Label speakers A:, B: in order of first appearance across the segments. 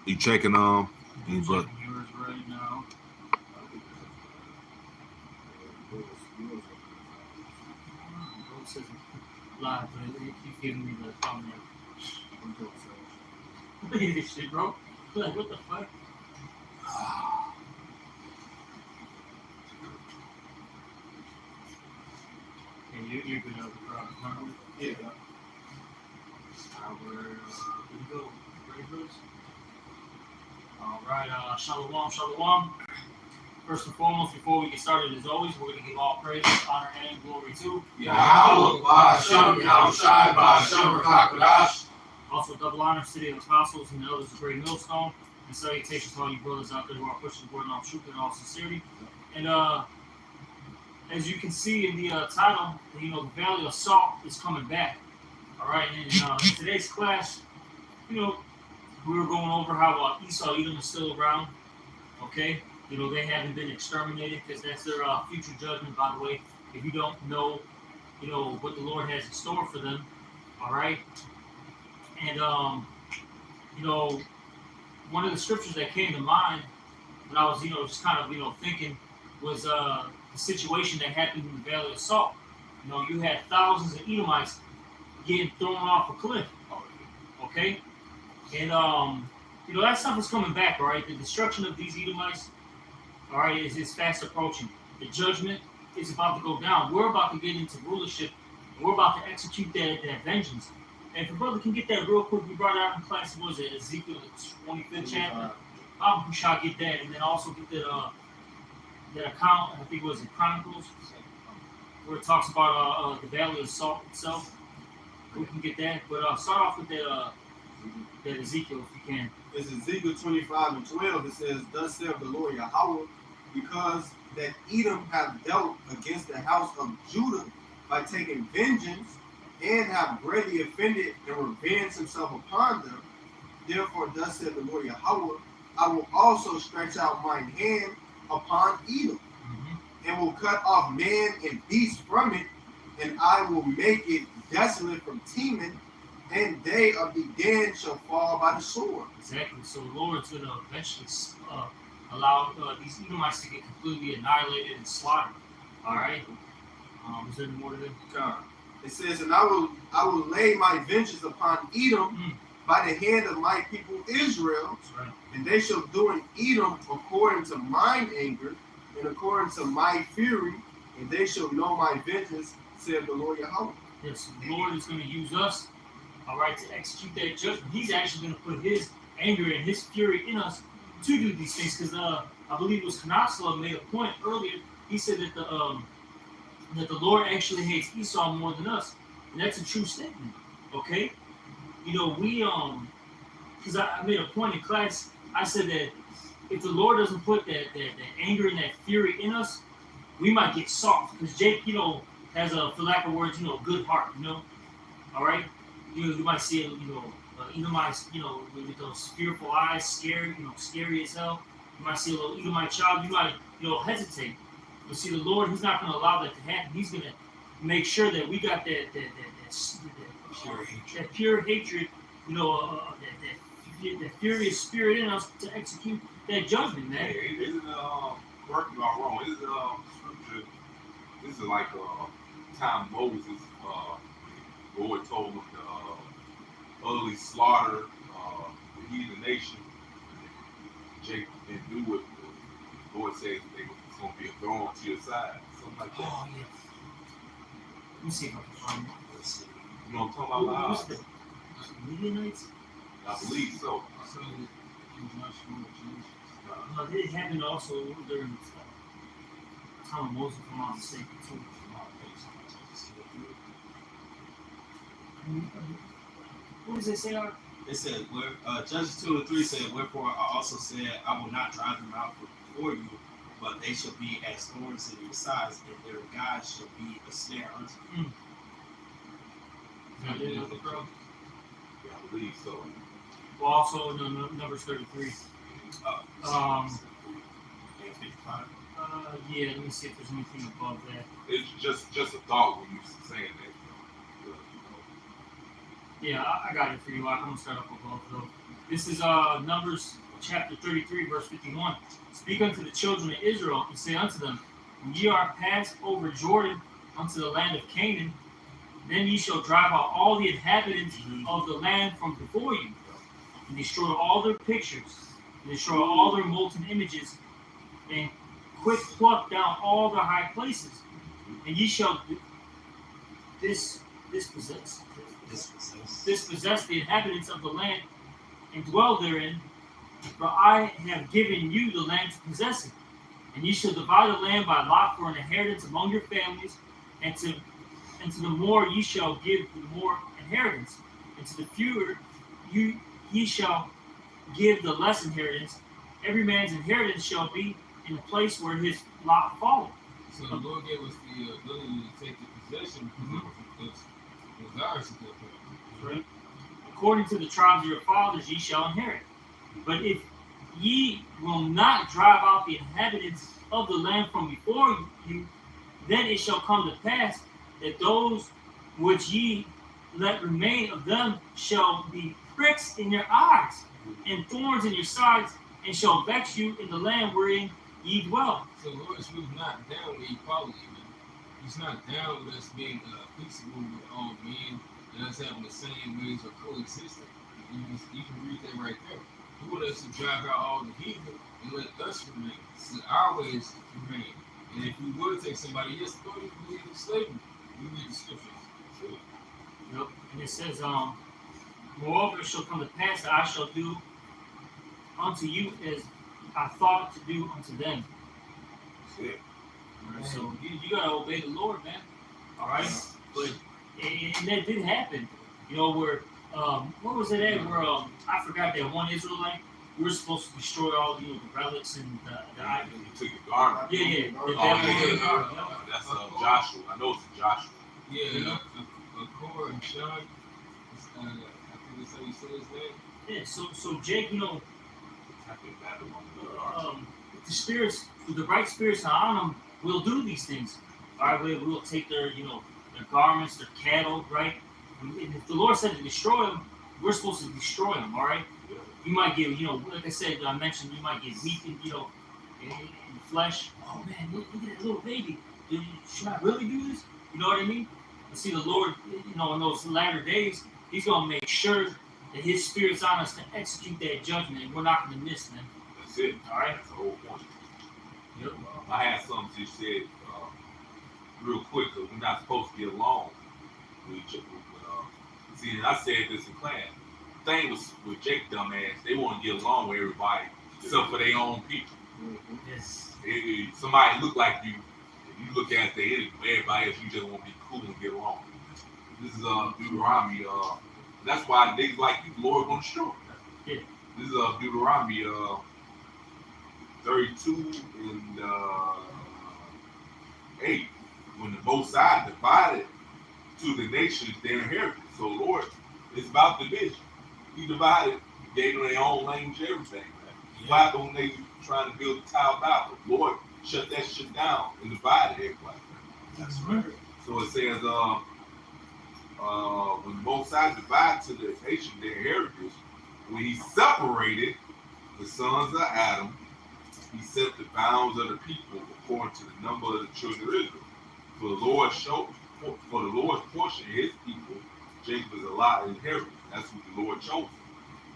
A: You checking any but
B: yours right now. It says live, but it keeps giving me the thumbnail. Look at this shit, bro. Like, what the fuck? Yeah, you're good over, bro.
C: Yeah.
B: Where you go? Ready for this? All right, shalom, shalom. First and foremost, before we get started, as always, we're going to give all praise, honor, and glory to
C: Yahweh, Ba'Shem, Yahushai, Ba'Shem, Rakakadash.
B: Also, double honors to the apostles and the elders of Great Millstone, and salutations to all you brothers out there who are pushing the word in all truth and all sincerity. And as you can see in the title, the Valley of Salt is coming back. All right, and in today's class, we were going over how Esau, Edom is still around. Okay, they haven't been exterminated because that's their future judgment. By the way, if you don't know, what the Lord has in store for them. All right, and one of the scriptures that came to mind when I was, just kind of, thinking was the situation that happened in the Valley of Salt. You had thousands of Edomites getting thrown off a cliff. Okay, and that stuff is coming back. All right, the destruction of these Edomites, all right, is fast approaching. The judgment is about to go down. We're about to get into rulership. And we're about to execute that vengeance. And if the brother can get that real quick, we brought it out in class. What was it, Ezekiel, the 25th chapter? We shall get that, and then also get that account. I think it was in Chronicles, where it talks about the Valley of Salt itself. We can get that, but start off with that Ezekiel if you can.
C: It's Ezekiel 25:12. It says, "Thus saith the Lord Yahweh, because that Edom hath dealt against the house of Judah by taking vengeance, and have greatly offended and revenged himself upon them. Therefore, thus saith the Lord Yahweh, I will also stretch out mine hand upon Edom, and will cut off man and beast from it, and I will make it desolate from Teman, and they of the den shall fall by the sword."
B: Exactly. So the Lord's going to eventually allow these Edomites to get completely annihilated and slaughtered. All right. Is there any more to that?
C: It says, "And I will lay my vengeance upon Edom by the hand of my people Israel,
B: right.
C: And they shall do in Edom according to mine anger and according to my fury, and they shall know my vengeance, saith the Lord Yahweh."
B: Yes, the Lord is going to use us, all right, to execute that judgment. He's actually going to put his anger and his fury in us to do these things. Because I believe it was Kanasla made a point earlier. He said that the Lord actually hates Esau more than us, and that's a true statement. Okay, we because I made a point in class. I said that if the Lord doesn't put that anger and that fury in us, we might get soft. Because Jake, has a, for lack of words, a good heart. All right. You might see it, Edomites, with those fearful eyes, scary as hell. You might see a little Edomite child. You might, hesitate. But see, the Lord, He's not going to allow that to happen. He's going to make sure that we got that pure hatred, that furious spirit in us to execute that judgment, man.
D: Hey, isn't correct me if I'm wrong? Isn't scripture? This is like time Moses, the Lord told him to utterly slaughter the heathen nation. Jacob didn't do what the Lord said it's going to be a thorn to your side, something like that.
B: Oh yeah. Let me see if I can find it. Let's see.
D: You know what I'm talking about?
B: The Midianites?
D: I believe so.
B: So, no, it happened also during the time of Moses, if I'm not mistaken, too. What does it say?
E: It said, Judges 2:3 said, "Wherefore I also said, I will not drive them out before you, but they shall be as thorns in your sides, and their God shall be a snare unto you."
D: Yeah, I believe so.
B: Well, also in Numbers 33. Yeah, let me see if there's anything above that.
D: It's just a thought when you're saying that.
B: Yeah, I got it for you. I'm gonna start off with both of those. This is Numbers chapter 33, verse 51. Speak unto the children of Israel and say unto them, when ye are passed over Jordan unto the land of Canaan, then ye shall drive out all the inhabitants of the land from before you, and destroy all their pictures, and destroy all their molten images, and quick pluck down all their high places, and ye shall dispossess the inhabitants of the land and dwell therein, for I have given you the land to possess it. And ye shall divide the land by lot for an inheritance among your families, and to the more ye shall give the more inheritance, and to the fewer ye shall give the less inheritance. Every man's inheritance shall be in the place where his lot falleth.
F: So the Lord gave us the ability to take the possession because it was ours to get
B: Right? According to the tribes of your fathers, ye shall inherit. But if ye will not drive out the inhabitants of the land from before you, then it shall come to pass that those which ye let remain of them shall be pricks in your eyes and thorns in your sides, and shall vex you in the land wherein ye dwell.
F: So the Lord is really not down with equality, man. He's not down with us being peaceable with all men and us having the same ways of coexisting. You can read that right there. He wants us to drive out all the heathen and let us remain. Let our ways remain. And if we were to take somebody else, go to believe in slavery. We read the scriptures. Sure.
B: Yep. And it says, moreover, it shall come to pass that I shall do unto you as I thought to do unto them.
D: That's it.
B: Right? So you gotta obey the Lord, man. All right, but and that did happen. You know where what was it at? Where I forgot that one Israelite. We were supposed to destroy all the relics and the items.
D: You took the garment.
B: Yeah.
D: Oh, yeah. That's Joshua. I know it's Joshua.
F: Yeah, Korah and Sean. I think that's how you say his name.
B: Yeah. So Jake, the spirits, the right spirits on them will do these things. All right, we'll take their their garments, their cattle, right? And if the Lord said to destroy them, we're supposed to destroy them. All right. You might get, like I said, I mentioned, you might get weak in the flesh. Oh man, look at that little baby. Should I really do this? You know what I mean? But see, the Lord, in those latter days, He's gonna make sure that His Spirit's on us to execute that judgment, and we're not gonna miss, man.
D: That's it.
B: All right.
D: That's the whole point.
B: Yep.
D: I had something you said real quick. Cause we're not supposed to get along with each other. See, and I said this in class. The thing was with Jake dumbass, they want to get along with everybody except for their own people.
B: Yes.
D: Somebody look like you, you look at the enemy. Everybody else, you just want to be cool and get along. This is Deuteronomy. That's why niggas like you, the Lord gonna destroy.
B: Yeah.
D: This is Deuteronomy 32 and 8. When the both sides divided to the nations their inheritance. So Lord, it's about division. He divided, gave them their own language, everything. Man. Why don't they trying to build a Tower Babel? Lord, shut that shit down and divided everybody.
B: That's right.
D: So it says, when both sides divided to the nation their heritage, when He separated the sons of Adam, He set the bounds of the people according to the number of the children of Israel. For the Lord's portion, His people, Jacob is a lot of inheritance. That's what the Lord chose.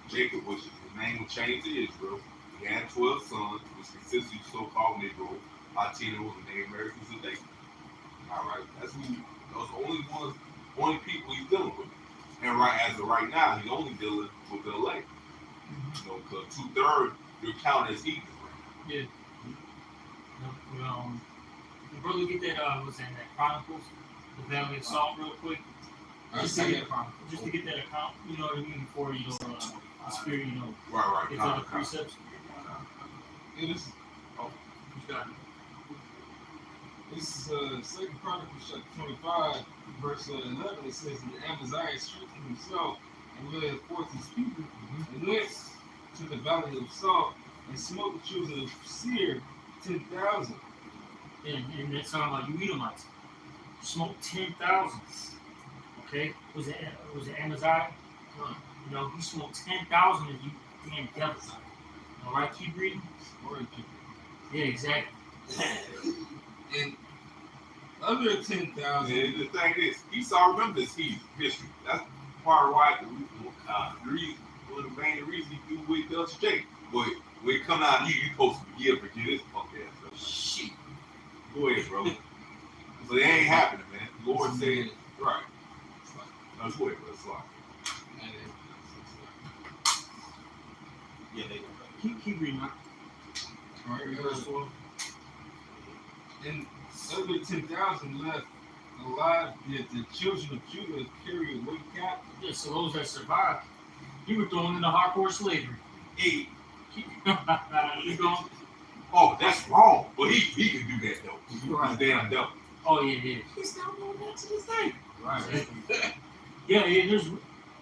D: Jacob, which his name was changed to Israel. He had 12 sons, which consisted of so-called Negroes. Latino was the name Americans of David. All right, that's who. Those only people He's dealing with. And as of right now, He's only dealing with the elect. Because 2/3 you're counted as heathens.
B: Yeah. Brother, get that was in that Chronicles, the Valley of Salt, real quick. Just to get that account, you know what I mean, before the Spirit,
D: Right.
B: gets other precepts.
F: It is.
B: You got it.
F: This is 2 Chronicles chapter 25, verse 11. It says, "And Amaziah strengthened himself and led forth his people, and went to the valley of Salt, and smote the children of Seir 10,000."
B: And that's talking about you Edomites. Smoked 10,000. Okay, was it Amaziah? You know, he smote 10,000 of you damn devils. All right, keep reading. Yeah, exactly.
F: And other 10,000.
D: And the thing is, Esau remember this history. That's part of why one of the main reasons he do what he does to Jake. But when it come out of you supposed to forgive this punk ass. So shit. Go ahead, bro. So it ain't happening, man. The Lord said, right. That's what it was like.
E: Yeah, they go.
B: Keep reading.
F: All right, verse 12. And other 10,000 left alive that the children of Judah carry away captive.
B: Yeah, so those that survived, you were thrown into hardcore slavery.
D: Hey,
B: Keep going.
D: oh, that's wrong. But he can do that though. He's
B: Right.
D: damn devil.
B: Oh yeah, yeah.
D: He's still doing that to this day.
F: Right.
B: Yeah, there's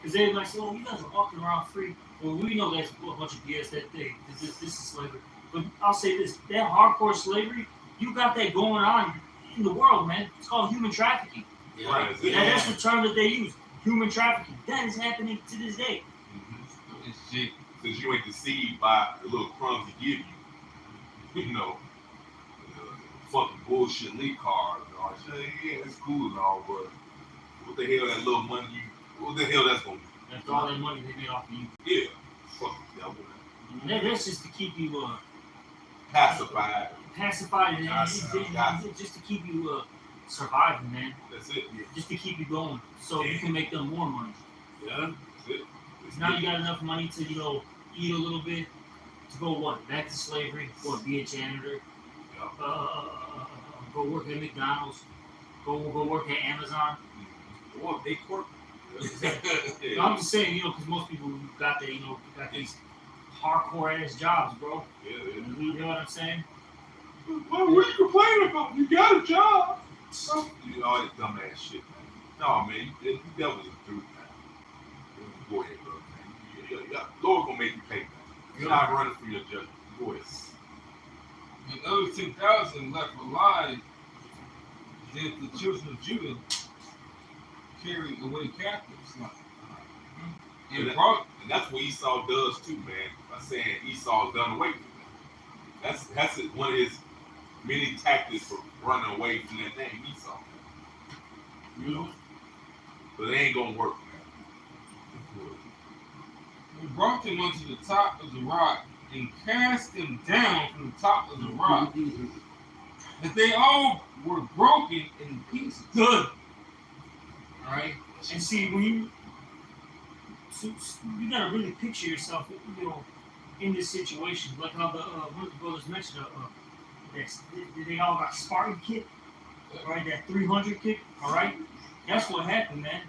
B: because everybody said, "Oh, you guys are walking around free." Well, we know that's a bunch of BS that day. This is slavery. But I'll say this: that hardcore slavery, you got that going on in the world, man. It's called human trafficking.
D: Right.
B: That's the term that they use. Human trafficking. That is happening to this day.
F: It's Jake.
D: Since you ain't deceived by the little crumbs he give you, you know, fucking bullshit lead cards and all that shit. Yeah, it's cool and all, but what the hell that little money what the hell that's gonna do?
B: That's all that money they made off of you.
D: Yeah, fuck the devil.
B: That's just to keep you
D: Pacified.
B: pacified and
D: Gotcha.
B: just to keep you surviving, man.
D: That's it.
B: Just to keep you going, so you can make them more money.
D: Yeah, that's it.
B: Now you got enough money to, you know, eat a little bit, to go what? Back to slavery, or be a janitor, go work at McDonald's, go work at Amazon.
E: Or big corp.
D: Yeah.
B: I'm just saying, you know, because most people got that, you know, got these hardcore ass jobs, bro.
D: Yeah,
B: You know what I'm saying?
D: Well, what are you complaining about? You got a job. You know, all that dumb ass shit, man. No, man, you devils is through, man. Go ahead, bro, man. Yeah. Lord gonna make you pay, man. You're not running from your judgment. Go ahead.
F: And other 10,000 left alive that the children of Judah carry away captives. And
D: that's what Esau does too, man. By saying Esau's done away with it. That's one of his many tactics for running away from that name Esau. You know, but it ain't gonna work, man.
F: We brought them unto the top of the rock and cast them down from the top of the rock, that they all were broken in pieces.
B: Good. All right. And see, when you gotta really picture yourself, you know, in this situation, like how the one of the brothers mentioned, they all got Spartan kick, right? That 300 kick, all right. That's what happened, man.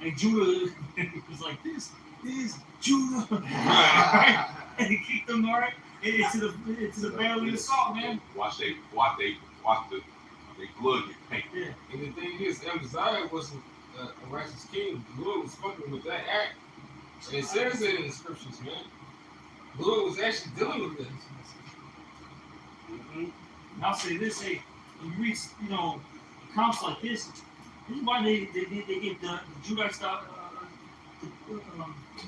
B: And Judah was like, "This is Judah," right? And he kicked them all right into the belly of the salt, man.
D: Watch the blood get painted.
B: Yeah.
F: And the thing is, Amaziah wasn't a righteous king. The Lord was fucking with that act. And it says that in the scriptures, man. The Lord was actually dealing with this.
B: And I'll say this, hey, when you reach, you know, accounts like this is why they get the Judites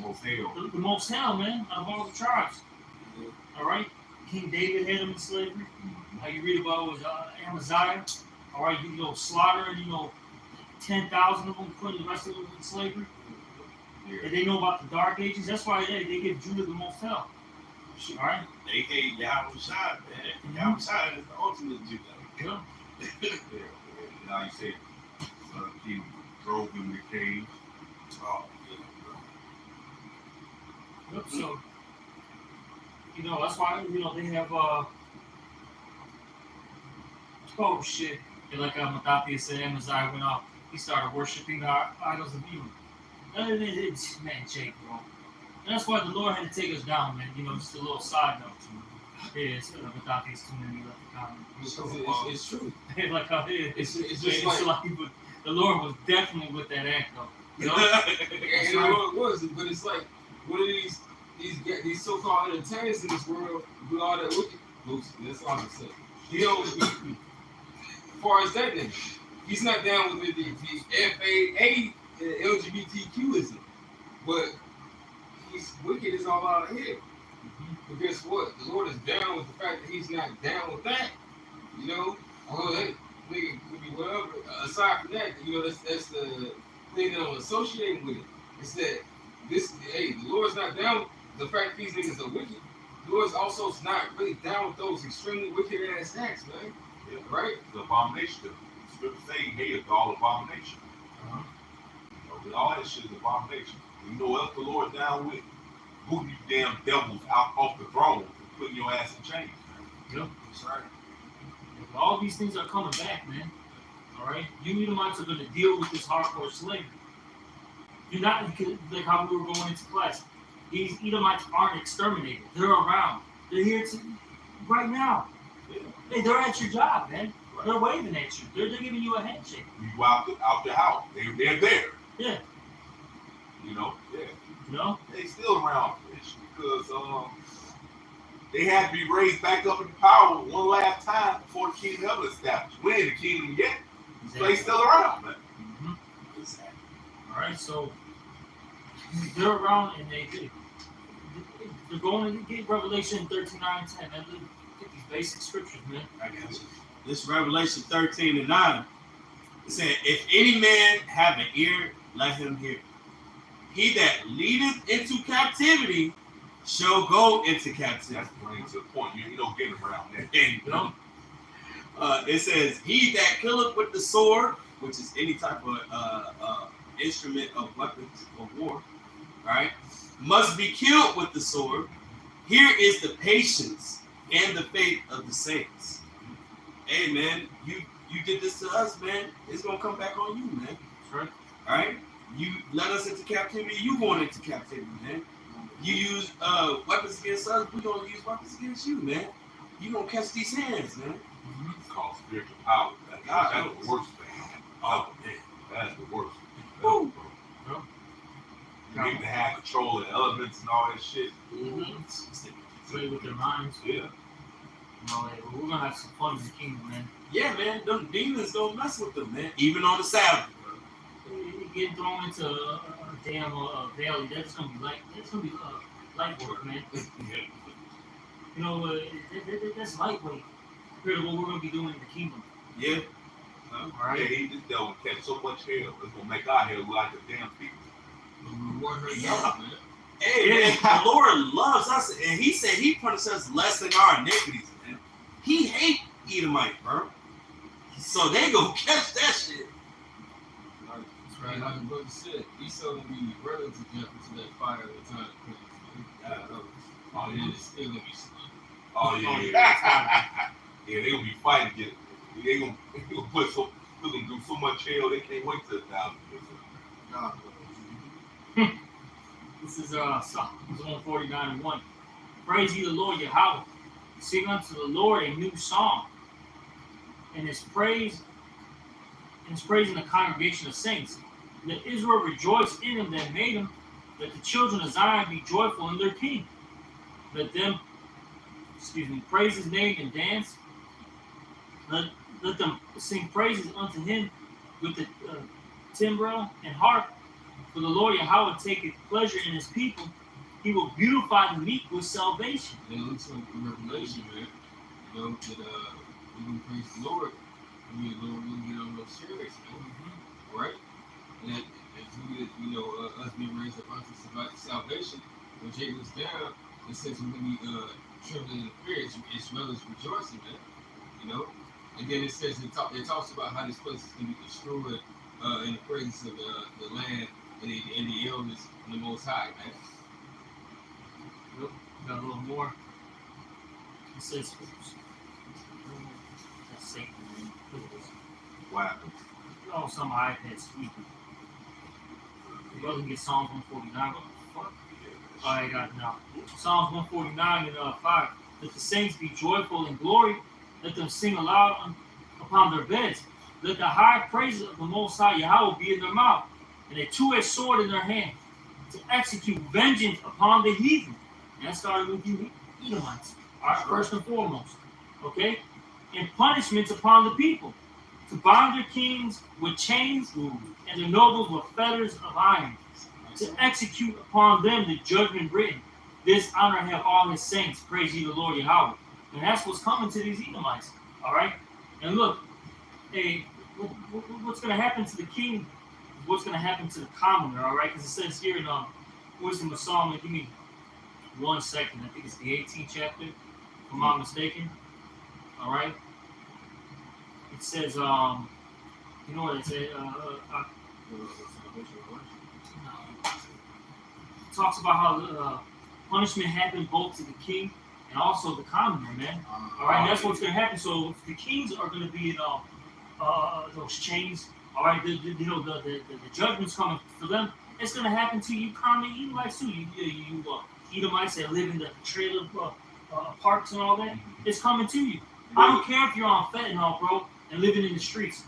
B: the most hell, man, out of all the tribes. All right, King David had them in slavery. How you read about was Amaziah. All right, you know, slaughtered, you know, 10,000 of them, putting the rest of them in slavery. And they know about the Dark Ages. That's why they give Judah the most hell. All right.
E: They hate Yahushua, man. Yahushua is the ultimate Judah.
B: Yeah.
D: Now you say he drove him to the cave.
E: Oh,
B: Yep, so, you know, that's why, you know, they have, oh shit. And like Matthapia said, Amaziah went off. He started worshiping the idols of evil. It's, man, Jake, bro. And that's why the Lord had to take us down, man. You know, just a little side note. Yeah, it's Matthapia's too many left the comment.
F: It's true.
B: Like how it's
F: just like
B: but the Lord was definitely with that act, though. You know?
F: and the Lord was, but it's like one of these so-called entertainers in this world do all that wicked. That's all I'm saying. You know, as far as that nigga, He's not down with the FAA, LGBTQism, but he's wicked as all out of here. But guess what? The Lord is down with the fact that he's not down with that. You know, although that nigga could be whatever. Aside from that, you know, that's the thing that I'm associating with it. It's that the Lord's not down with the fact that these niggas are wicked. The Lord's also not really down with those extremely wicked ass acts, man.
D: Yeah.
F: Right?
D: The abomination. The scripture say he hated all abomination. You know, all that shit is abomination. You know what else the Lord down with? Booting you damn devils out off the throne and putting your ass in chains.
B: Yep.
E: That's right.
B: All these things are coming back, man. All right, you Edomites are going to deal with this hardcore slavery. You're not like how we were going into class. These Edomites aren't exterminated. They're around. They're here right now.
D: Yeah.
B: Hey, they're at your job, man.
D: Right.
B: They're waving at you. They're giving you a handshake.
D: You go out the house. They're there.
B: Yeah.
D: You know? Yeah.
B: You know?
D: They still around because they had to be raised back up in power one last time before the kingdom ever established. We ain't the kingdom yet. So they still around, man.
B: Mm-hmm. Exactly. All right, so they're around and they're going to get Revelation 13, 9, and 10. Man, get these basic scriptures, man.
E: I got you. This Revelation 13 and 9. It said, if any man have an ear, let him hear. He that leadeth into captivity shall go into captivity.
D: That's bringing to the point. You don't get around that.
B: You know?
E: It says, he that killeth with the sword, which is any type of instrument of weapons of war, right, must be killed with the sword. Here is the patience and the faith of the saints. Hey, man, you did this to us, man. It's going to come back on you, man.
B: Right.
E: All right? You let us into captivity, you going into captivity, man. You use weapons against us, we're going to use weapons against you, man. You going to catch these hands, man.
D: It's called spiritual power. That's the worst thing. Oh, man. That's the worst.
B: Woo.
D: You need to have control of the elements and all that shit.
B: Play with their minds.
D: Yeah.
B: You know, like, we're going to have some fun in the kingdom, man.
E: Yeah, man, them demons don't mess with them, man. Even on the Sabbath, bro.
B: Getting thrown into a damn valley, that's gonna be light work, man. You know, that's lightweight compared to what we're gonna be doing in the kingdom.
E: Yeah.
B: All
D: Yeah,
B: right.
D: he just don't catch so much hell. It's gonna make our hell look like a damn people.
F: Reward her
E: Yeah.
F: now, man.
E: Hey, man, the Lord loves us, and he said he punishes us less than our iniquities, man. He hate Edomite, bro. So they gonna catch that shit.
F: That's right. Like the brother said, Esau will be ready to jump into that fire at the time.
D: Oh, yeah.
F: It's still gonna be slow.
D: Oh, yeah. Yeah, they gonna be fighting. They gonna put they're gonna do so much hell, they can't wait till 1,000 years.
B: This is Psalms 149:1. Praise ye the Lord Yahweh. Sing unto the Lord a new song. And his praise in the congregation of saints. Let Israel rejoice in him that made him. Let the children of Zion be joyful in their king. Let them, praise his name and dance. Let them sing praises unto him with the timbrel and harp. For the Lord Yahweh taketh pleasure in his people. He will beautify the meek with salvation.
F: And it looks like the revelation, man. You know, that we can praise the Lord. And the Lord will get on those chariots, man. Right? And that, you know, us being raised up unto salvation, when Jacob's down, it says we're going to be trembling in fear as well as rejoicing, man. You know? And then it says, it talks about how this place is going to be destroyed in the presence of the land and the elders and the Most High, man.
B: Yep. Got a little more. It says, that's Satan, man. Look at this.
D: What happened?
B: Oh, some iPad sweet. Brother get Psalms 149. What the fuck? Oh, I got it now. Psalms 149 and 5. Let the saints be joyful in glory. Let them sing aloud upon their beds. Let the high praises of the Most High Yahweh be in their mouth, and a two-edged sword in their hand, to execute vengeance upon the heathen. And that started with you Edomites. All right, first and foremost. Okay? And punishments upon the people. to bind their kings with chains and the nobles with fetters of iron, to execute upon them the judgment written. This honor have all his saints. Praise ye the Lord Yahweh. And that's what's coming to these Edomites. All right? And look, hey, what's going to happen to the king is what's going to happen to the commoner, all right? Because it says here in Wisdom of Solomon, give me 1 second. I think it's the 18th chapter, if I'm not mistaken. All right? It says, you know what it says? It talks about how punishment happened both to the king and also the commoner, man. All right, and that's what's going to happen. So if the kings are going to be in those chains, all right, the judgment's coming for them. It's going to happen to you common Edomites too. You Edomites that live in the trailer parks and all that. It's coming to you. I don't care if you're on fentanyl, bro, and living in the streets.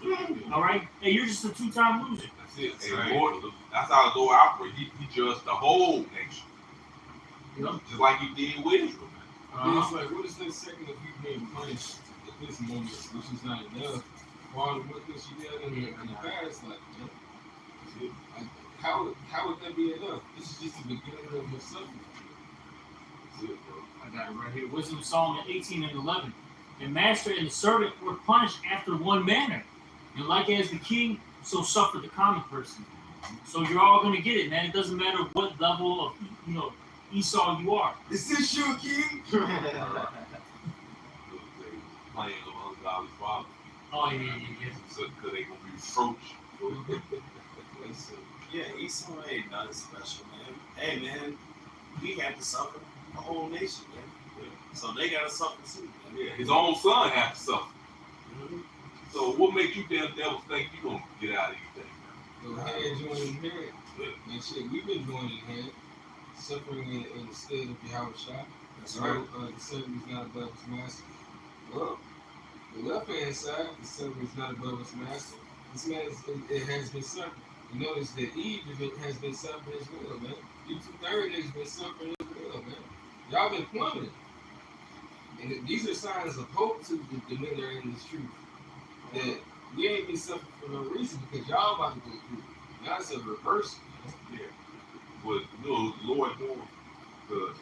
B: All right, hey, you're just a two-time loser.
D: That's it.
E: That's
D: And
E: right.
D: Lord, that's how the Lord operates. He judged the whole nation.
B: Yep.
D: Just like he did with Israel, man.
F: It's like, what is that second of you being punished at this moment, which is not enough? For all the wickedness you did in the past, like, how would that be enough? This is just the beginning of your suffering.
D: That's it, bro.
B: I got it right here. Wisdom of Solomon 18 and 11. The master and the servant were punished after one manner. And like as the king, so suffered the common person. So you're all going to get it, man. It doesn't matter what level of, Esau you are.
C: Is this your king?
D: Look, they playing of ungodly fathers.
B: Oh, yeah.
D: So, because they going to be reproached.
E: Listen, yeah, Esau ain't nothing special, man. Hey, man, we had to suffer. The whole nation, man. So they gotta suffer too, man.
D: Yeah, his own son had to suffer.
E: Mhm.
D: So what makes you damn devils think you gonna get out of anything,
F: So had joined in hand. And shit, we've been joined in hand, suffering in the stead of Yahweh Shah.
E: That's right.
F: The servant is not above his master. Well, the left hand side, the servant is not above his master. This man it has been suffering. You notice that Eve has been suffering as well, man. You 2/3 has been suffering as well, man. Y'all been plummeting. And these are signs of hope to the men that are in this truth. That we ain't been suffering for no reason because y'all about to go through. Now it's a reverse.
D: man? Yeah. But you know, the Lord doing the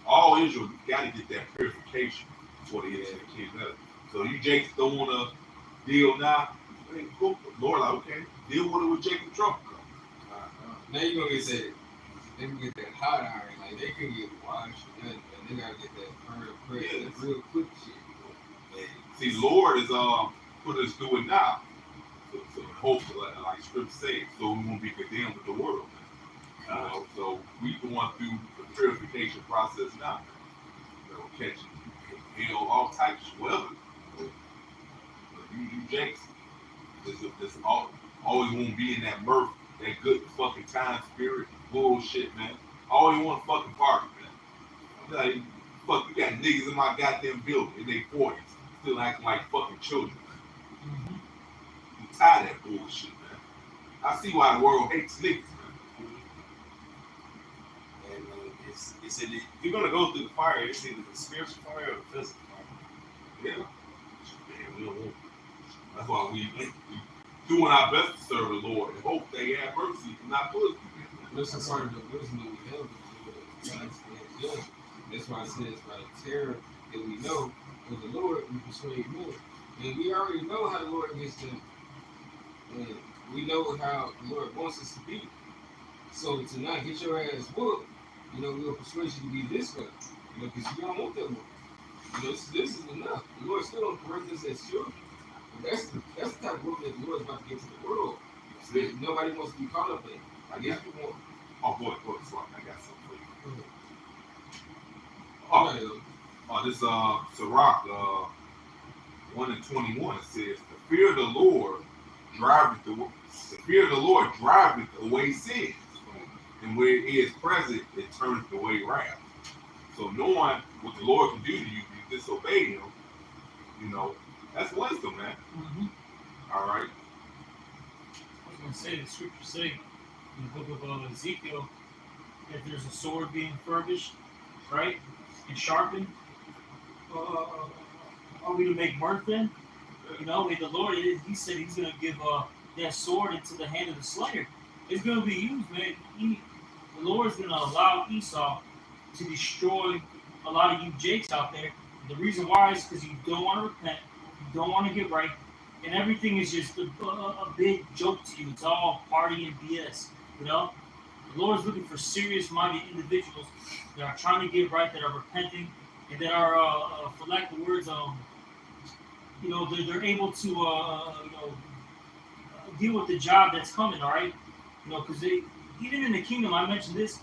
D: all Israel gotta get that purification before they get to the king's heaven. So you Jakes don't wanna deal now. Hey, go, Lord, like, okay, deal with it with Jacob Trump.
F: Now you're gonna get that. They can get that hot iron, like they can get washed, and they gotta get that burn press,
D: Yeah.
F: that real quick shit.
D: See, Lord is putting us through it now. So hope, like Scripture says, so we won't be condemned with the world. You know, so we going through the purification process now. You know, catching hell, all types, whatever. You Jakes, this always won't be in that mirth, that good fucking time spirit bullshit, man. Always want to fucking party, man. Like, fuck, you got niggas in my goddamn building in their 40s, still acting like fucking children. I'm tired of that bullshit, man. I see why the world hates niggas, man.
E: And it's if you're gonna go through the fire, it's either the spiritual fire or the physical fire.
D: Yeah. Man, we don't want. That's why we doing our best to serve the Lord and hope they have mercy and not put us through
F: This is part of the wisdom that we have with God's judgment. That's why it says, by the terror that we know of the Lord, we persuade more. And we already know how the Lord gets them. And we know how the Lord wants us to be. So to not get your ass whooped, we'll persuade you to be this way. Because you don't want that one. This is enough. The Lord still don't correct us as children. But that's the type of work that the Lord is about to give to the world. That nobody wants to be caught up in. I guess you want.
D: Oh boy, sorry, I got something for you.
F: Oh,
D: This Sirach 1:21 says, the fear of the Lord driveth away sins, and where it is present, it turneth away wrath. So knowing what the Lord can do to you if you disobey Him, that's wisdom, man. All right.
B: I was going to say, the scriptures say in the book of Ezekiel that there's a sword being furbished, right, and sharpened. Are we to make mirth then? You know, the Lord, He said He's gonna give that sword into the hand of the slayer. It's gonna be used, man. The Lord's gonna allow Esau to destroy a lot of you Jakes out there. The reason why is because you don't want to repent, you don't want to get right, and everything is just a big joke to you. It's all party and BS. You know, the Lord's looking for serious-minded individuals that are trying to get right, that are repenting, and that are, for lack of words, you know, they're able to, you know, deal with the job that's coming. All right, you know, because even in the kingdom, I mentioned this.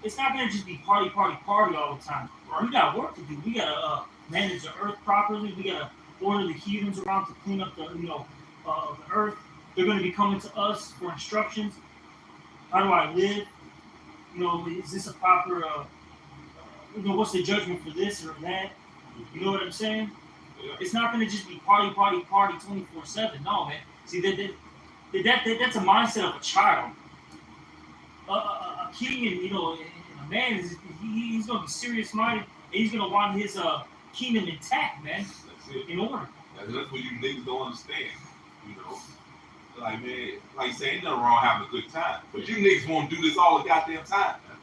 B: It's not gonna just be party all the time. We got work to do. We gotta manage the earth properly. We gotta order the heathens around to clean up the, you know, the earth. They're gonna be coming to us for instructions. How do I live? You know, is this a proper? You know, what's the judgment for this or that? You know what I'm saying?
D: Yeah.
B: It's not gonna just be party 24/7. No, man. See that's a mindset of a child. A king and, you know, a man he's gonna be serious minded and he's gonna want his kingdom intact, man.
D: That's it.
B: In order.
D: That's what you niggas don't understand. You know, like, man, like you say, ain't nothing wrong having a good time, but you niggas want to do this all the goddamn time, man.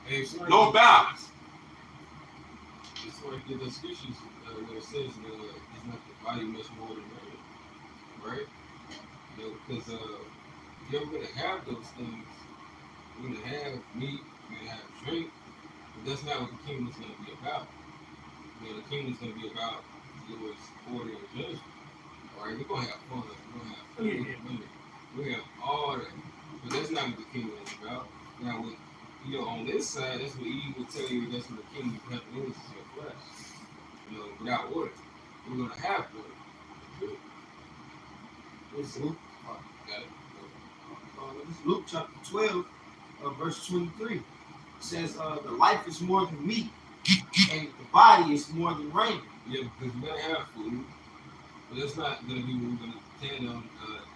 F: Hey, it's like,
D: No balance.
F: it's like the scriptures where it says it's not the body much more than man, right? You know, because you're gonna have those things. You're gonna have meat, you're gonna have drink, but that's not what the kingdom is gonna be about. You know, the kingdom is gonna be about Lord's order and judgment. All right, we're gonna have fun, we're gonna have food, we're gonna have all that, but that's not what the kingdom is about. Now, with, you know, on this side, that's what Eve will tell you. That's what the kingdom of heaven is your flesh. You know, without order, we're gonna have order.
E: It's Luke,
F: Got it.
E: it's Luke chapter 12, verse 23. It says, the life is more than meat, and the body is more than raiment.
F: Yeah, because we're gonna have food, but that's not gonna be what we're gonna depend on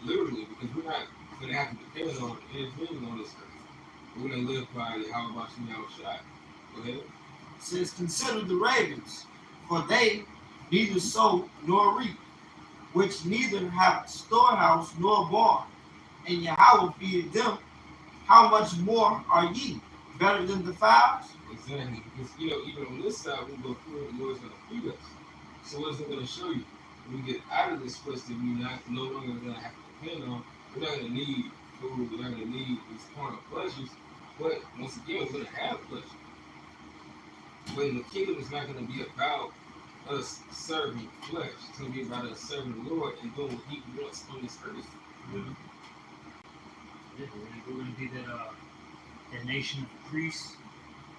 F: literally, because we're not gonna have to depend on anything on this earth. We're gonna live by how about you now shot. Go ahead.
E: It says, consider the ravens, for they neither sow nor reap, which neither have storehouse nor barn, and Yahweh feedeth them. How much more are ye better than the fowls?
F: Exactly, because you know, even on this side, we go through it, the Lord's gonna feed us. So what's it gonna show you? When we get out of this place that we're no longer gonna have to depend on, we're not gonna need food, we're not gonna need these carnal pleasures, but once again, we're gonna have pleasure. But in the kingdom, it's not gonna be about us serving flesh. It's gonna be about us serving the Lord and doing what He wants on this earth.
B: We're gonna be that nation of priests.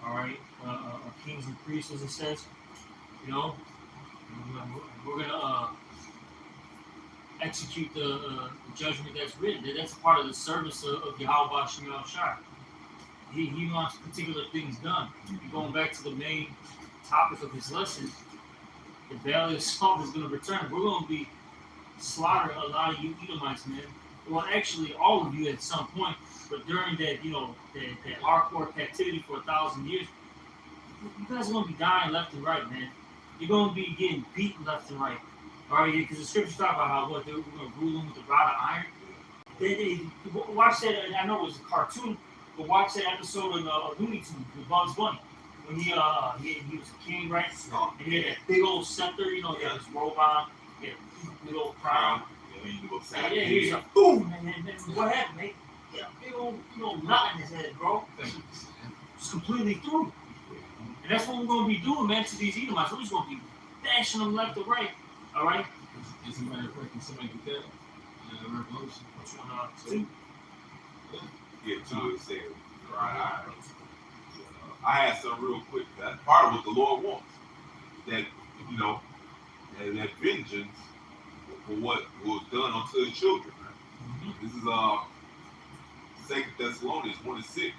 B: All right, kings and priests, as it says. You know, we're gonna execute the judgment that's written. That's part of the service of Yahweh Shem Shai. He wants particular things done. Going back to the main topic of his lesson, the Valley of Salt is going to return. We're going to be slaughtering a lot of you Edomites, man. Well, actually, all of you at some point. But during that, you know, that hardcore captivity for 1,000 years, you guys are going to be dying left and right, man. You're going to be getting beaten left and right. All right, because the scriptures talk about how we're going to rule them with a rod of iron. They watch that. I know it was a cartoon, but watch that episode in Looney Tunes with Bugs Bunny when he was a king, right? And he had that big old scepter, you know, he had his robe on, he had a big old crown. Yeah, he was like, boom, and what happened, mate? He had a big old knot in his head, bro. Just completely through. And that's what we're going to be doing, man, to these Edomites. We're just going to be bashing them left or right. All right?
F: As a matter of fact, can somebody get that? Revolution.
B: Which one? Two?
D: Yeah, two is said. Right. I had something real quick. That's part of what the Lord wants. That, you know, that vengeance for what was done unto His children. Right? This is 2 Thessalonians 1:6.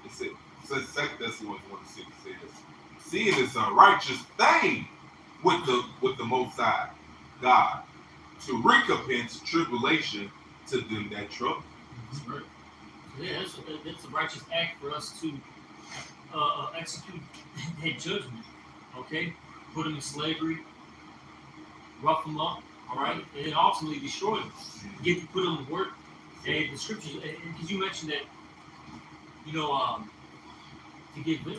D: It says 2 Thessalonians 1:6 says, seeing it's a righteous thing with the Most High God to recompense tribulation to them that trouble.
B: That's right. Yeah, that's a righteous act for us to execute that judgment. Okay? Put them in slavery, rough them up, all right, and then ultimately destroy them. Get to put them to work. And the scriptures, because you mentioned that, to get, we're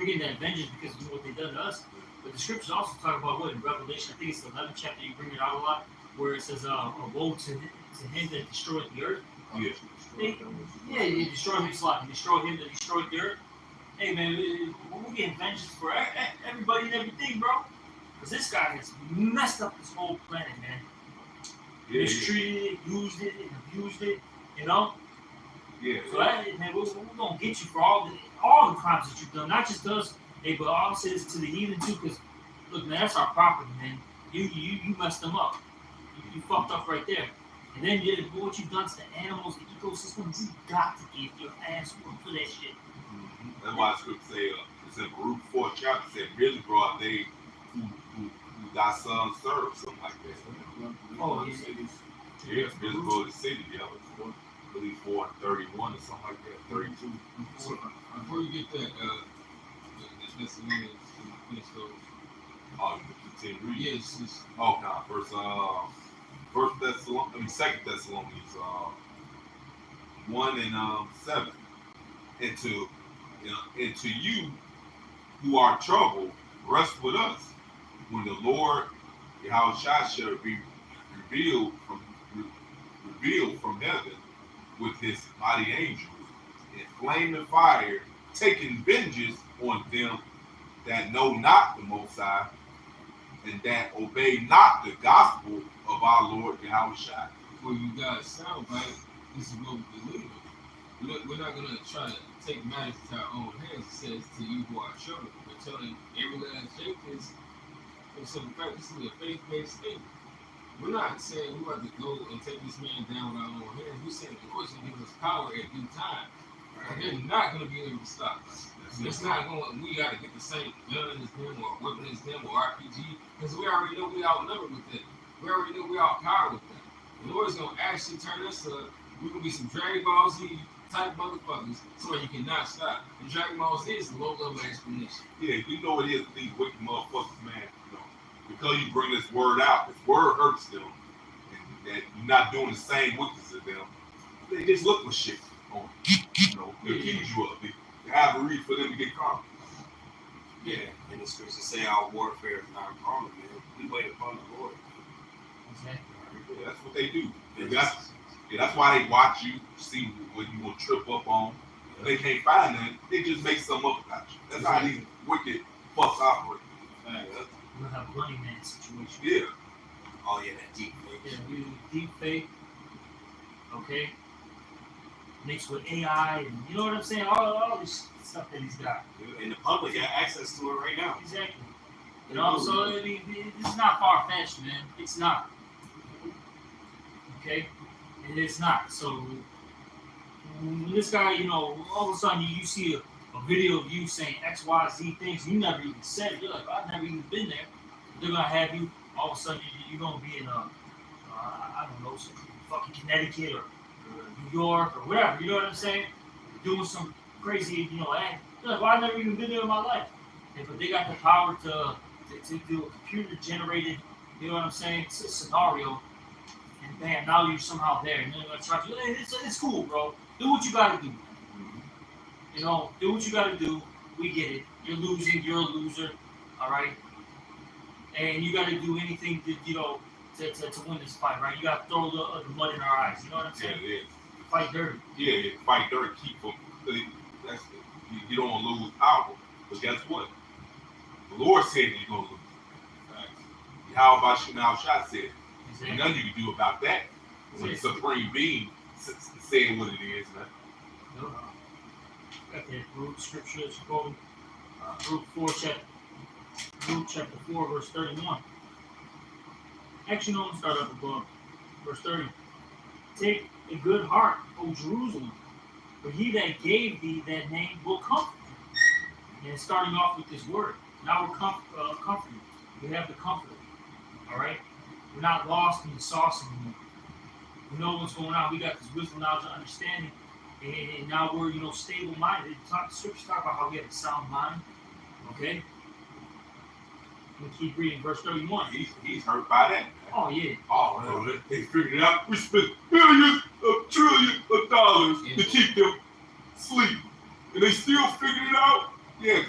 B: getting that vengeance because of what they've done to us. But the scriptures also talk about what in Revelation, I think it's the 11th chapter, you bring it out a lot, where it says, woe to him that destroyed the earth.
D: Yeah.
B: You destroy him, slot, destroy him that destroyed the earth. Hey man, we're getting vengeance for everybody and everything, bro. Because this guy has messed up this whole planet, man.
D: Yeah,
B: Mistreated it, used it, and abused it, you know?
D: yeah.
B: So man, we're gonna get you for all the crimes that you've done, not just us, hey, but also to the heathen too. Because look, man, that's our property, man. You messed them up. You fucked up right there. And then what you've done to the animals, the ecosystem, you got to get your ass whooped for that shit.
D: That's why the scripture say, it's in Baruch 4th chapter, said, really, bro, they who thy son serve, something like that.
B: Oh, yeah.
D: Yeah, it's visible to the city, yeah. I believe 4:31 or something like that, 32.
F: Before you get that, that's the minutes to finish those.
D: Oh, you continue reading?
F: Yes, it's,
D: Oh, no, Second Thessalonians, 1 and 7. And to you who are troubled, rest with us when the Lord Yahushua shall be revealed from heaven with his mighty angels in flaming fire, taking vengeance on them that know not the Most High and that obey not the gospel of our Lord Yahushua.
F: before you guys sound right, this is what we believe in. We're not going to try to take matters to our own hands. It says to you who are children. We're telling every last Jenkins, for some fact, this is a faith-based statement. We're not saying we're about to go and take this man down with our own hands. We're saying the court's going to give us power at due time. And they're not going to be able to stop us. It's not going. We got to get the same gun as them or weapon as them or RPG because we already know we outnumbered with that. We already know we outpowered with that. The Lord's going to actually turn us to. We're going to be some Dragon Ball Z type motherfuckers so you cannot stop. And Dragon Ball Z is the low level explanation.
D: Yeah, you know it is these wicked motherfuckers, man. You know, because you bring this word out, this word hurts them, and that you're not doing the same wickedness as them. They just look for shit on you. You know, they accuse you of it. They have a reason for them to get caught.
E: Yeah, and the scriptures say our warfare is not carnal, man. We wait upon the Lord.
B: Exactly.
D: Yeah, that's what they do. That's why they watch you, see what you gonna trip up on. If they can't find them, they just make something up about you. That's how these wicked fucks operate.
B: We'll have a Running Man situation.
D: Yeah.
E: Oh yeah, that deep faith.
B: Yeah, we deep faith. Okay. Mixed with AI, and you know what I'm saying? All this stuff that he's got.
E: And the public got access to it right now.
B: Exactly. You know, so I mean, it's not far fetched, man. It's not. Okay? It's not. So when this guy, you know, all of a sudden you see a video of you saying X, Y, Z things you never even said. You're like, I've never even been there. They're gonna have you. All of a sudden you're gonna be in I don't know, some fucking Connecticut or New York or whatever. You know what I'm saying? Doing some crazy, you know, act. You're like, well, I've never even been there in my life. But they got the power to do a computer generated, you know what I'm saying, scenario. And bam, now you're somehow there. And they're gonna try to, hey, it's cool, bro. Do what you gotta do. You know, do what you gotta do. We get it. You're losing, you're a loser. Alright? And you gotta do anything to, you know, to win this fight, right? You gotta throw the mud in our eyes. You know what I'm saying?
D: Yeah.
B: Fight dirty.
D: Yeah, fight dirty, keep them. That's you don't want to lose power. But guess what? The Lord said you're gonna lose. How about you now? Shot said.
B: Exactly.
D: Nothing you can do about that. When the supreme being saying what it is, man.
B: No. Got that Luke scripture that's quoted. Luke chapter 4, verse 31. Actually, no, start up above. Verse 30. Take a good heart, O Jerusalem, for he that gave thee that name will comfort you. And starting off with this word. Now we're comforted. We have the comfort. All right? We're not lost in the sauce anymore. We know what's going on. We got this wisdom, knowledge, and understanding. And now we're, you know, stable-minded. The scriptures talk about how we have a sound mind. Okay? We keep reading verse 31.
D: He's hurt by that. Man.
B: Oh, yeah.
D: Oh, well, they figured it out. We spent billions of trillions of dollars to keep them asleep, and they still figured it out. Yeah, of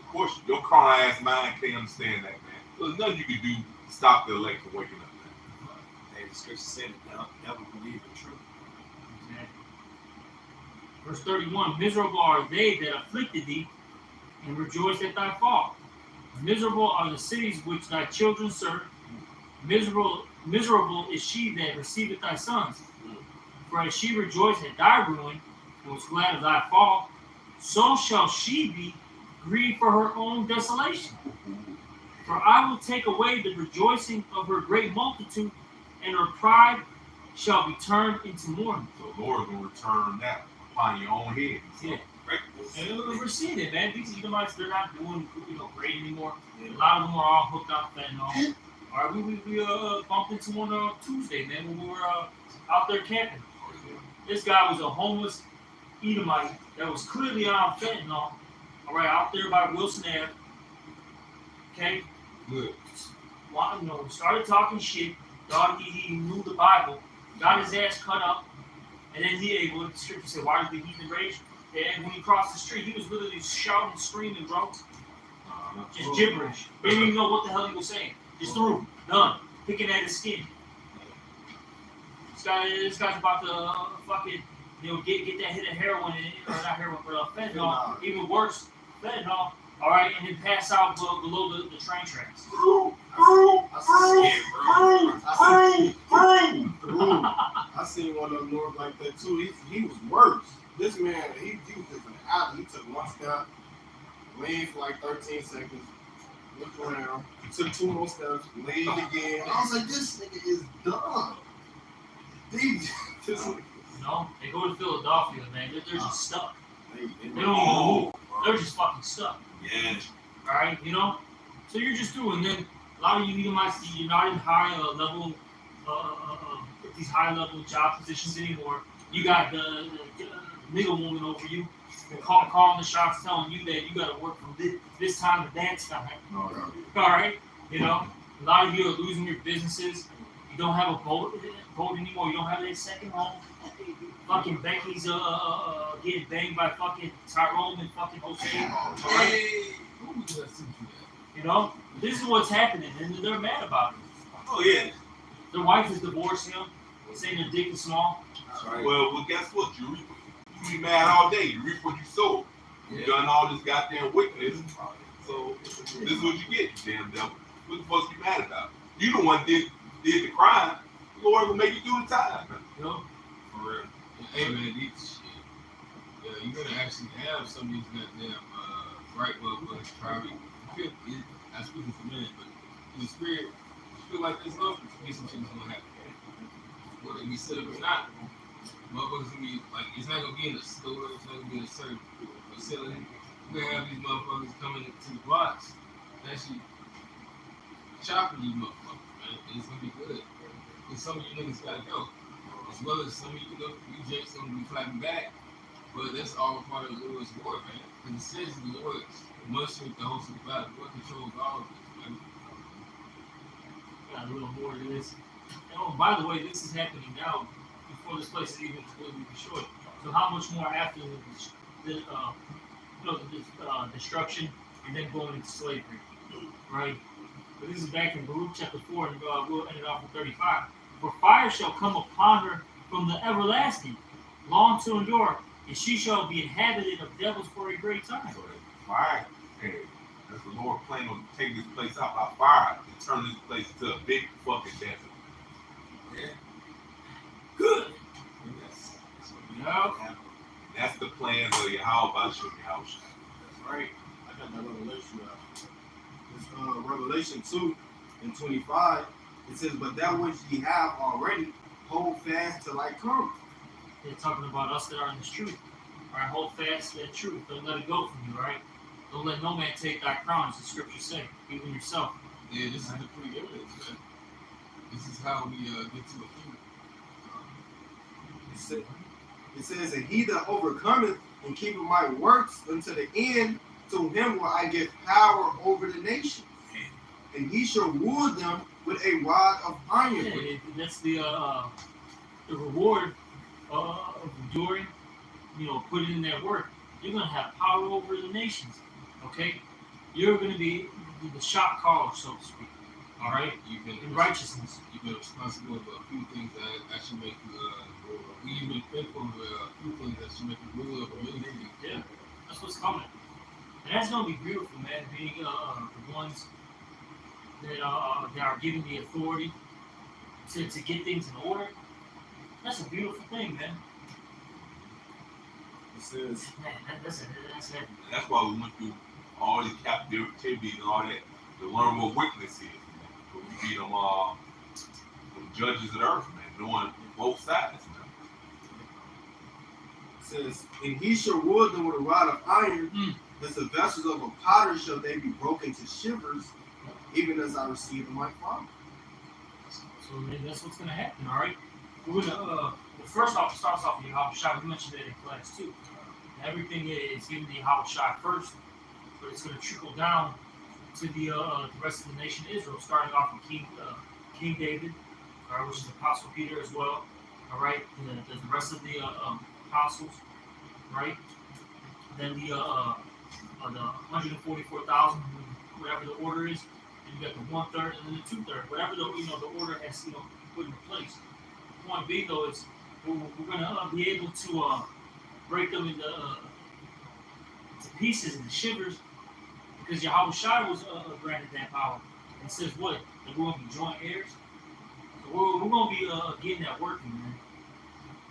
D: course, your carnal ass mind can't understand that, man. There's nothing you can do to stop the elect from waking up, man.
E: And the scripture said that never believe in truth.
B: Exactly. Verse 31, miserable are they that afflicted thee, and rejoice at thy fall. Miserable are the cities which thy children serve. Miserable is she that receiveth thy sons. For as she rejoiced at thy ruin, and was glad of thy fall, so shall she be grieved for her own desolation. For I will take away the rejoicing of her great multitude, and her pride shall be turned into mourning.
D: So the Lord will return that upon your own head.
B: Yeah. And we're seeing it, man. These Edomites, they're not doing great anymore. A lot of them are all hooked up fentanyl. All right, we bumped into one on Tuesday, man, when we were out there camping. This guy was a homeless Edomite that was clearly on fentanyl. All right, out there by Wilson Ave. Okay.
F: Good.
B: Started talking shit. Thought he knew the Bible. Got his ass cut up, and then the scripture said, "Why did the heathen rage?" And when he crossed the street, he was literally shouting, screaming, bro. Just gibberish. He didn't even know what the hell he was saying. Just through. Done. Picking at his skin. This guy's about to fucking, get that hit of heroin, or not heroin, but fentanyl. Even worse, fentanyl. All right, and then pass out below the train tracks.
C: I seen one of them north like that too. He was worse. This man, he was just an athlete. He took one step, leaned for like 13 seconds, looked around, took 2 more steps, leaned again. I was like, this nigga is dumb.
B: They go to Philadelphia, man. They're just stuck.
C: They
B: They don't even move. They're just fucking stuck.
E: Yeah.
B: All right, So you're just doing. Then a lot of you Edomites, you're not in high level, these high level job positions anymore. You got the nigga woman over you, calling the shots, telling you that you got to work from this time to that time. All right, a lot of you are losing your businesses. You don't have a boat anymore. You don't have that second home. Fucking Becky's getting banged by fucking Tyrone and fucking Jose. All right? This is what's happening, and they're mad about it.
D: Oh yeah.
B: Their wife is divorcing him, saying their dick is small.
C: Right.
D: Well, guess what? You be mad all day. You reap what you sow. You done all this goddamn wickedness. So this is what you get, you damn devil. What the fuck you mad about? You the one did the crime. The Lord will make you do the time.
B: For real.
F: Hey man, these shit. Yeah, you gotta actually have some of these goddamn bright motherfuckers probably. I'm speaking for men, but in the spirit, you feel like this love, get some shit's gonna happen. Whether it be set up or not, motherfuckers gonna be like, it's not gonna be in the store, it's not gonna be in a certain facility. You're gonna have these motherfuckers coming to the blocks, actually chopping these motherfuckers, man. And it's gonna be good. Because some of you niggas gotta go. As well as some of you jakes gonna be clapping back. But that's all part of the Lord's war, man. Because it says the Lord must with the host of the battle. The Lord controls all of this, man.
B: Got a little more to this. By the way, this is happening now before this place is even completely destroyed. So how much more after the destruction and then going into slavery, right? But this is back in Baruch chapter 4, and we'll end it off with 35. For fire shall come upon her from the everlasting, long to endure, and she shall be inhabited of devils for a great time.
D: So fire, hey, that's the Lord planning on taking this place out by fire and turn this place into a big fucking desert.
F: Yeah.
B: Good.
D: That's the plans of Yahweh Shem Yahweh.
C: That's right. I got that revelation out. It's Revelation 2 and 25. It says, but that which ye have already, hold fast till I come.
B: They're talking about us that are in this truth. All right, hold fast to that truth. Don't let it go from you, right? Don't let no man take thy crown, as the scriptures say, even yourself.
F: Yeah, this is the preeminence, man. This is how we get to a kingdom.
C: It says, and he that overcometh and keepeth my works unto the end, to him will I give power over the nations. and he shall rule them with a rod of iron.
B: That's the reward of enduring. Putting in that work. You're gonna have power over the nations. Okay, you're gonna be the shot caller, so to speak. All right, in righteousness.
F: You've been responsible for a few things that actually make you you've been faithful to a few things that should make you ruler of many things.
B: Yeah, that's what's coming. And that's gonna be beautiful, man. Being the ones that are given the authority to get things in order. That's a beautiful thing, man.
C: It says,
B: Man, that's heavy.
D: And that's why we went through all these captivities and all that to learn what wickedness is. Man. So we be them judges of the earth, man, knowing both sides, man.
C: it says, and he shall rule them with a rod of iron, as the vessels of a potter shall they be broken to shivers, even as I received of my Father.
B: So that's what's gonna happen. All right. We're gonna first off starts off with Yahweh Shai. We mentioned that in class too. Everything is given to Yahweh Shai first, but it's gonna trickle down to the rest of the nation of Israel, starting off with King David, which is Apostle Peter as well. All right. The rest of the apostles, right? Then the 144,000, whatever the order is. And you got the 1/3 and then the 2/3, whatever the order has put into place. The point being though is we're gonna be able to break them into to pieces and shivers because Yahweh Shai was granted that power. And says what? That we're gonna be joint heirs. So we're gonna be getting that working, man.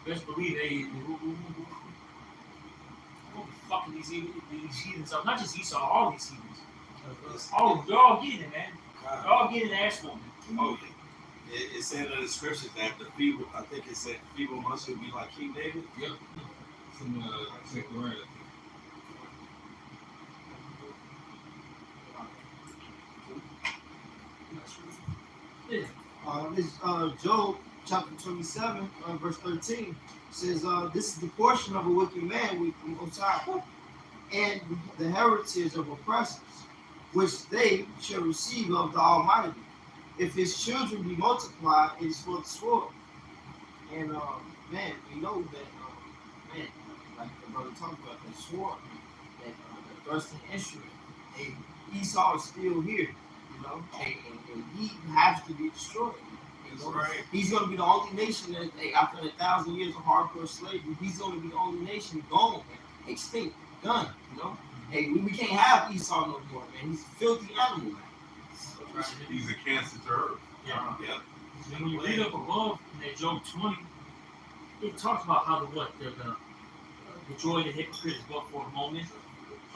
B: Best believe we're gonna be fucking these heathens up. Not just Esau, all these heathens. They're all getting it, man. They're all getting ass woman.
E: Oh, yeah. It said in the scriptures that the feeble, I think it said feeble ones should be like King David.
F: Yep. From Zechariah.
B: Yeah.
G: This Job chapter 27, verse 13 says, "This is the portion of a wicked man with the Most High, and the heritage of oppressors, which they shall receive of the Almighty. If his children be multiplied, it is for the sword." And man, we know that man, like the brother talked about, the sword, that the thrusting instrument. And Esau is still here, and he has to be destroyed.
E: Right.
G: He's going to be the only nation that, after 1,000 years of hardcore slavery, he's going to be the only nation gone, extinct, done. Hey, we can't have Esau no more, man. He's a filthy animal, man.
D: He's a cancer to earth.
B: Yeah.
E: Yep.
B: And when you read up above in that Job 20, it talks about how the joy of the hypocrite is but for a moment.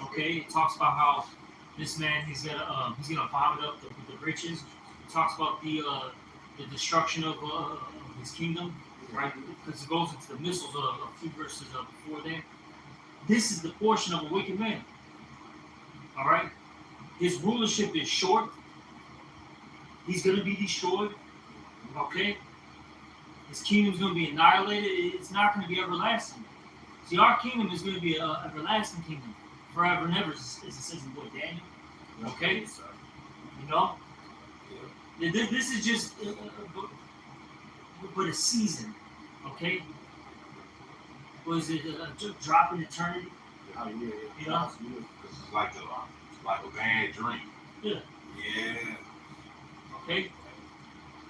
B: Okay, it talks about how this man he's gonna vomit up the riches. It talks about the destruction of his kingdom, right? Because it goes into the missiles a few verses before that. This is the portion of a wicked man. All right, his rulership is short. He's gonna be destroyed. Okay, his kingdom's gonna be annihilated. It's not gonna be everlasting. See, our kingdom is gonna be an everlasting kingdom, forever and ever, as it says in the book of Daniel. Okay, This is just but a season. Okay, was it a drop in eternity?
C: Oh, yeah.
D: This is like a bad dream.
B: Yeah.
E: Yeah.
B: Okay,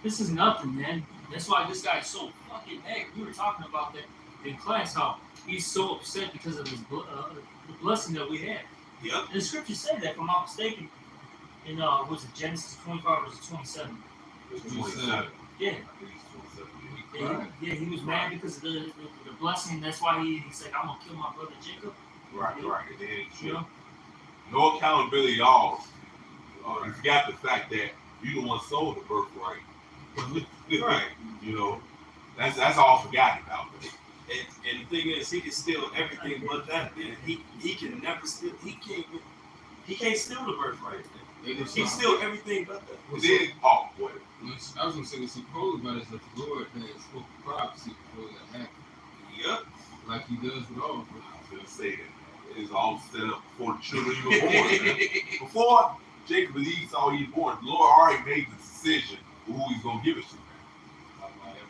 B: this is nothing, man. That's why this guy's so fucking mad. We were talking about that in class, how he's so upset because of his the blessing that we had.
E: Yep.
B: And the scriptures say that, if I'm not mistaken, in was it Genesis 25 verse 27?
D: It's 27.
B: Yeah.
D: I think it's 27.
B: Yeah, he was mad because of the blessing. That's why he said, "I'm gonna kill my brother Jacob."
D: Right. And then
B: You know?
D: no accountability at all. You forgot the fact that you the one sold the birthright.
E: Right.
D: That's all forgotten about.
E: And the thing is, he can steal everything but that. Man. He can never steal. He can't steal the birthright. He can steal everything but that.
D: What?
F: I was gonna say what's so cool about it is that the Lord has spoken prophecy before that happened.
E: Yep.
F: Like he does with all of us.
D: I was gonna say that it is all set up before the children even born. Man. Before Jacob and Esau, he's born. The Lord already made the decision of who he's gonna give it to.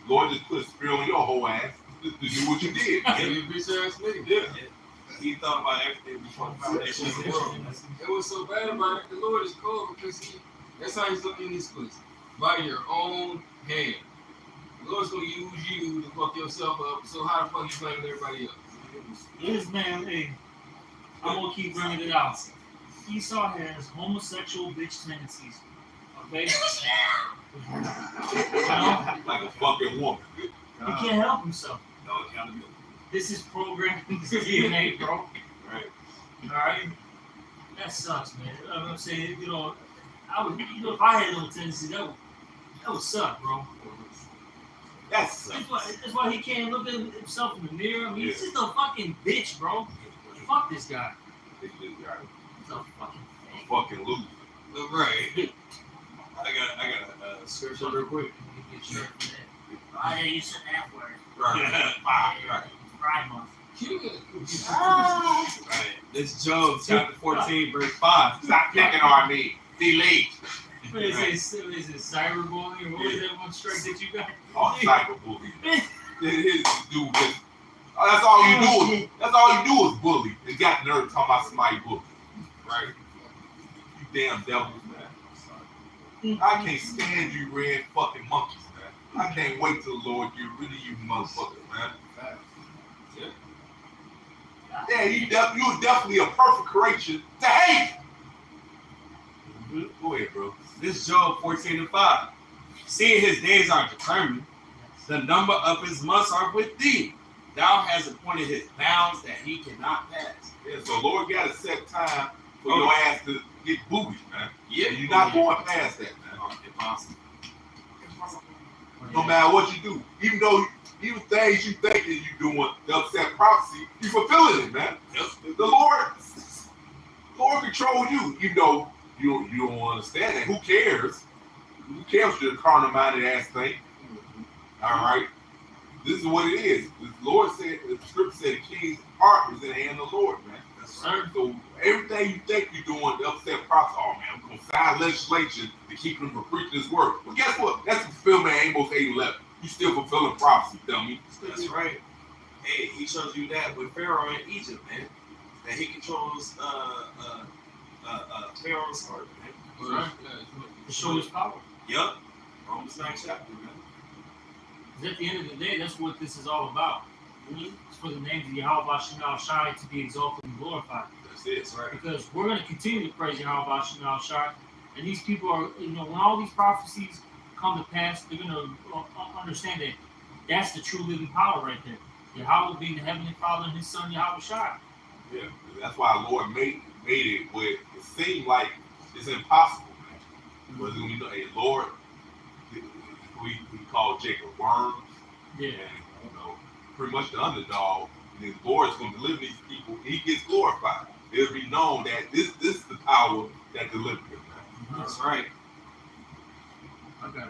D: The Lord just put a spirit on your whole ass to do what you did.
F: You bitch ass nigga.
D: Yeah.
E: He thought about everything before the foundation of the world.
F: It was so bad about it. The Lord is cold because that's how he's looking in this place. By your own hand. The Lord's gonna use you to fuck yourself up. So how the fuck you blaming everybody else?
B: This man, hey, I'm gonna keep bringing it out. Esau has homosexual bitch tendencies. Okay? You know?
D: Like a fucking woman.
B: He can't help himself.
E: No accountability.
B: This is programmed in his DNA, bro.
E: Right.
B: Alright? That sucks, man. I'm saying, you know, if I had no tendencies, that would suck, bro.
D: That's
B: That's why he can't look at himself in the mirror. I mean, he's just a fucking bitch, bro. Fuck this guy. He's a fucking
D: loser.
E: Right. I got a scripture real quick.
B: Oh, yeah, you said that word.
E: Right.
B: Pride month.
E: Right. This Job chapter 14, verse 5.
D: Stop picking on me. Delete.
B: What is it cyberbullying? What was that one strike that you got?
D: Oh, cyberbullying. His dude just. That's all you do. That's all you do is bully. And got the nerve talking about somebody bully. Right? You damn devils, man. I can't stand you red fucking monkeys, man. I can't wait till the Lord get rid of you motherfuckers, man. Yeah, you was definitely a perfect creation to hate. Go ahead, bro.
E: This Job 14 and 5. Seeing his days are determined, the number of his months are with thee. Thou hast appointed his bounds that he cannot pass.
D: Yeah, so Lord got a set time for your ass to get boobies, man.
E: Yeah,
D: You're not going past that, man.
E: Impossible.
D: No matter what you do, even things you think that you're doing, the upset prophecy, you fulfilling it, man. Yep. The Lord control you. You know you don't understand that. Who cares? Who cares what your carnal minded ass think? All right. This is what it is. The Lord said, the scripture said, the king's heart was in the hand of the Lord, man. That's right. So everything you think you're doing, the upset prophecy, oh man, I'm going to sign legislation to keep him from preaching his word. Well, guess what? That's fulfillment of Amos 8:11. You still fulfilling prophecy, dummy.
E: That's right. Hey, he shows you that with Pharaoh in Egypt, man. That he controls Pharaoh's heart, man.
B: Right. To show his power.
E: Yup. Romans 9 chapter, man.
B: Because at the end of the day, that's what this is all about. It's for the names of Yahweh Shemel Shai to be exalted and glorified.
D: That's it. That's right.
B: Because we're going to continue to praise Yahweh Shemel Shai. And these people are, when all these prophecies come to pass, they're going to understand that that's the true living power right there. Yahweh being the Heavenly Father and His Son Yahweh Shai.
D: Yeah, that's why the Lord made it where it seemed like it's impossible, man. Because when you know, hey, Lord, we call Jacob worms.
B: Yeah.
D: And, pretty much the underdog. And the Lord's going to deliver these people. He gets glorified. It'll be known that this is the power that delivered him, man.
E: That's right.
B: I got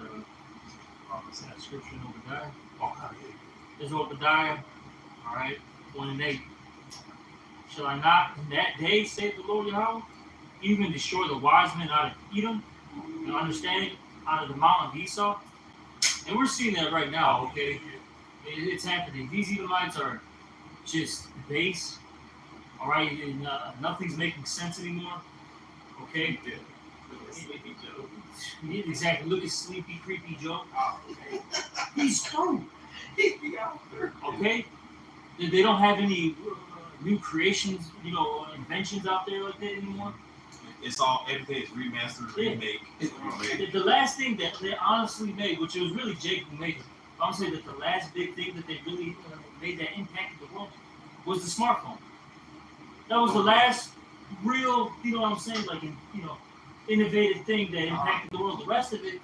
B: that scripture in Obadiah.
D: Oh, God, yeah.
B: There's Obadiah, all right, 1 and 8. Shall I not in that day, say the Lord Yahweh, even destroy the wise men out of Edom, and understanding out of the mountain of Esau? And we're seeing that right now, okay? It's happening. These Edomites are just base, all right? And, nothing's making sense anymore, okay?
E: Sleepy Joe.
B: Yeah, exactly. Look at Sleepy, Creepy Joe. He's through. Okay? They don't have any new creations, inventions out there like that anymore.
E: It's all, everything is remastered, remake.
B: The last thing that they honestly made, which it was really Jake who made it, I'm saying that the last big thing that they really made that impacted the world was the smartphone. That was the last real, like, innovative thing that impacted the world. The rest of it,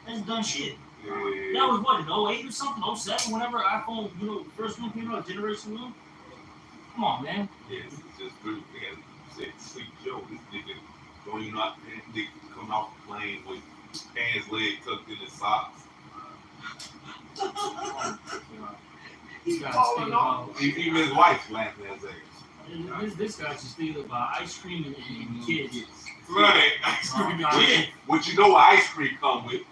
B: that's done shit.
D: Yeah.
B: That was what, in 08 or something, 07, whenever iPhone, first one came out, Generation 1. Come on, man.
D: Yeah, it's just good. They got to say, Sleep Joe, this nigga, don't you not, nigga coming off the plane with pants, leg tucked in his socks.
B: This guy's thinking about,
D: Even his wife's laughing at his ass.
B: this guy's just thinking about ice cream and kids.
D: Right, ice cream
B: Oh,
D: again. What you know what ice cream come with?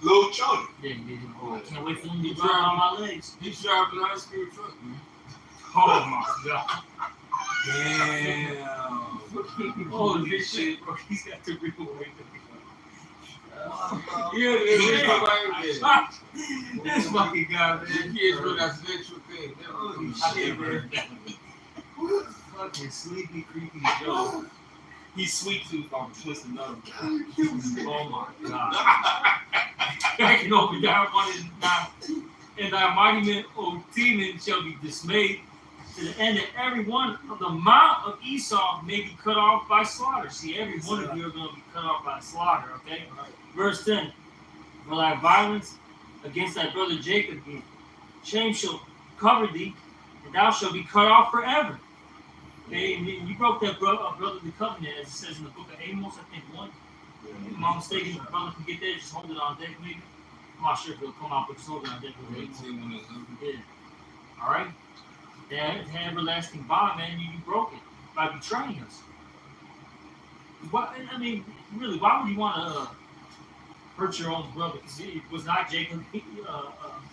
D: Little children.
B: Yeah, I can't wait for them to drop on my legs.
F: He's driving an ice cream truck, man.
B: Oh my god.
D: Damn.
B: Holy shit, bro. He's got the real way.
F: Yeah, there's
B: This fucking guy, man.
F: kids know that's an extra thing.
B: Holy shit, man. Fucking sleepy, creepy Joe.
E: He's sweet tooth on twisted nose.
B: Oh my god. Backing over down one and thy mighty men, O Teman, shall be dismayed to the end that every one of the mount of Esau may be cut off by slaughter. See, every one of you are going to be cut off by slaughter, okay? Verse 10. For thy violence against thy brother Jacob, shame shall cover thee, and thou shalt be cut off forever. Okay, and you broke that brotherly covenant, as it says in the book of Amos, I think 1. If I'm not mistaken, if the brother can get there, just hold it on deck, maybe. I'm not sure if it'll come out, but just hold it on deck. Yeah. All right? That everlasting bond, man, you broke it by betraying us. Why, I mean, really, why would you want to hurt your own brother? Because it was not Jacob,